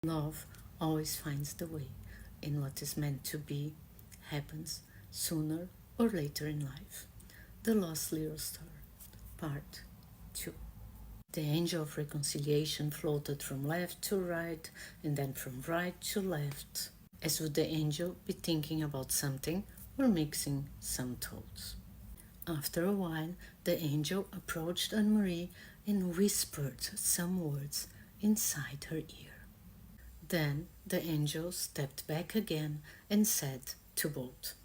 Love always finds the way, and what is meant to be happens sooner or later in life. The Lost Little Star, Part 2. The angel of reconciliation floated from left to right and then from right to left, as would the angel be thinking about something or mixing some thoughts. After a while, the angel approached Anne-Marie and whispered some words inside her ear. Then the angel stepped back again and said to both,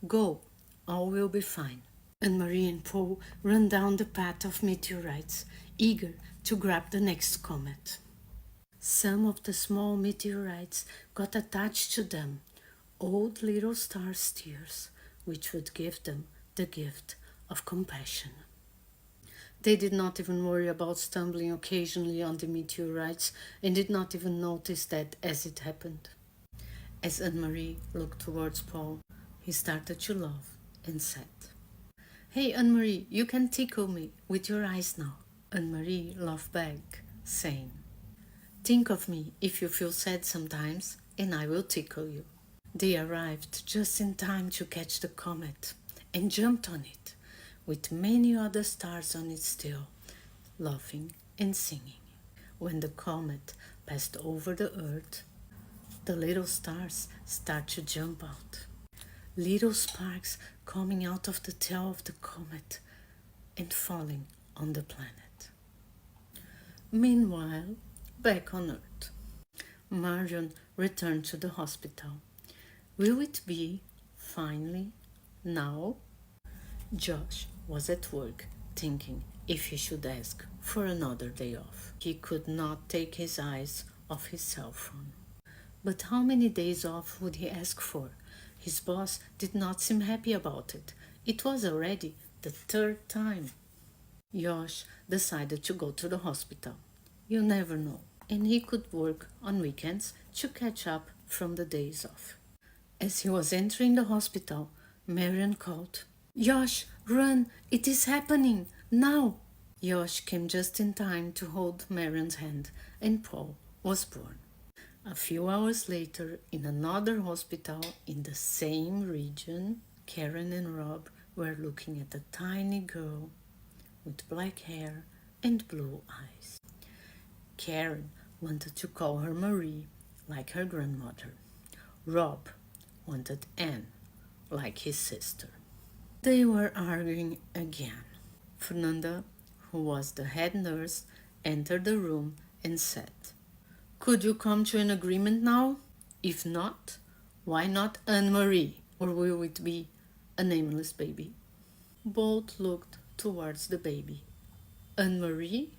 "Go, all will be fine." Anne-Marie and Paul ran down the path of meteorites, eager to grab the next comet. Some of the small meteorites got attached to them, old little star steers, which would give them the gift of compassion. They did not even worry about stumbling occasionally on the meteorites and did not even notice that as it happened. As Anne-Marie looked towards Paul, he started to laugh and said, "Hey Anne-Marie, you can tickle me with your eyes now." Anne-Marie laughed back, saying, "Think of me if you feel sad sometimes, and I will tickle you." They arrived just in time to catch the comet and jumped on it, with many other stars on its tail, laughing and singing. When the comet passed over the earth, the little stars start to jump out. Little sparks coming out of the tail of the comet and falling on the planet. Meanwhile, back on Earth, Marion returned to the hospital. Will it be, finally, now? Josh was at work, thinking if he should ask for another day off. He could not take his eyes off his cell phone. But how many days off would he ask for? His boss did not seem happy about it. It was already the third time. Josh decided to go to the hospital. You never know, and he could work on weekends to catch up from the days off. As he was entering the hospital, Marion called, "Josh, run! It is happening! Now!" Josh came just in time to hold Marion's hand, and Paul was born. A few hours later, in another hospital in the same region, Karen and Rob were looking at a tiny girl with black hair and blue eyes. Karen wanted to call her Marie, like her grandmother. Rob wanted Anne, like his sister. They were arguing again. Fernanda, who was the head nurse, entered the room and said, "Could you come to an agreement now? If not, why not Anne-Marie, or will it be a nameless baby?" Both looked towards the baby. Anne-Marie?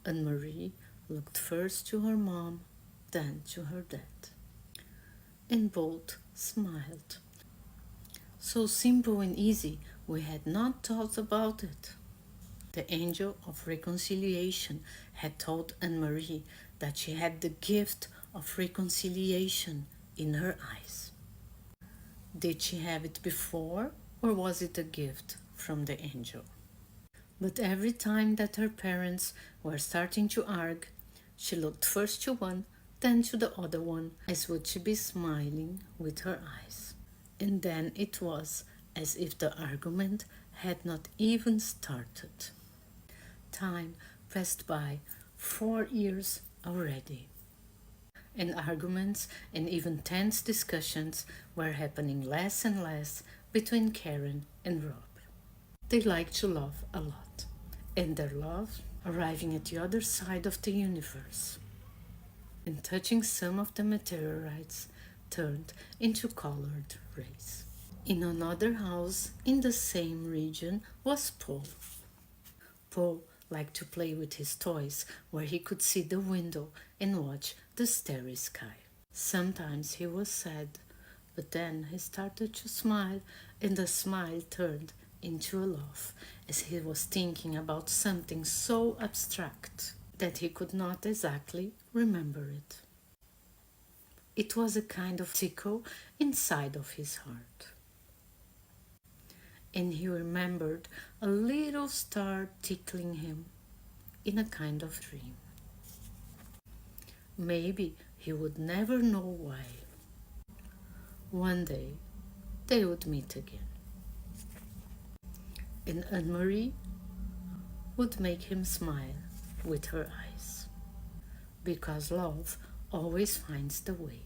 Anne-Marie looked first to her mom, then to her dad. And both smiled. So simple and easy, we had not thought about it. The angel of reconciliation had told Anne-Marie that she had the gift of reconciliation in her eyes. Did she have it before, or was it a gift from the angel? But every time that her parents were starting to argue, she looked first to one, then to the other one, as would she be smiling with her eyes. And then it was as if the argument had not even started. Time passed by, 4 years already. And arguments and even tense discussions were happening less and less between Karen and Rob. They liked to love a lot, and their love arriving at the other side of the universe and touching some of the meteorites turned into colored rays. In another house in the same region was Paul. Paul liked to play with his toys where he could see the window and watch the starry sky. Sometimes he was sad, but then he started to smile, and the smile turned into a laugh as he was thinking about something so abstract that he could not exactly remember it. It was a kind of tickle inside of his heart. And he remembered a little star tickling him in a kind of dream. Maybe he would never know why. One day, they would meet again. And Anne-Marie would make him smile with her eyes. Because love always finds the way,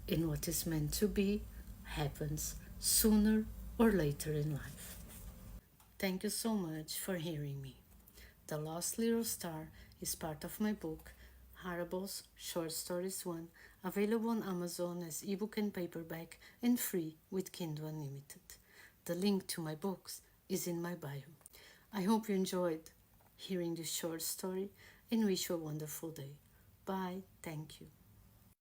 and what is meant to be happens sooner or later in life. Thank you so much for hearing me. The Lost Little Star is part of my book, Harables Short Stories 1, available on Amazon as ebook and paperback and free with Kindle Unlimited. The link to my books is in my bio. I hope you enjoyed hearing this short story and wish you a wonderful day. Bye. Thank you.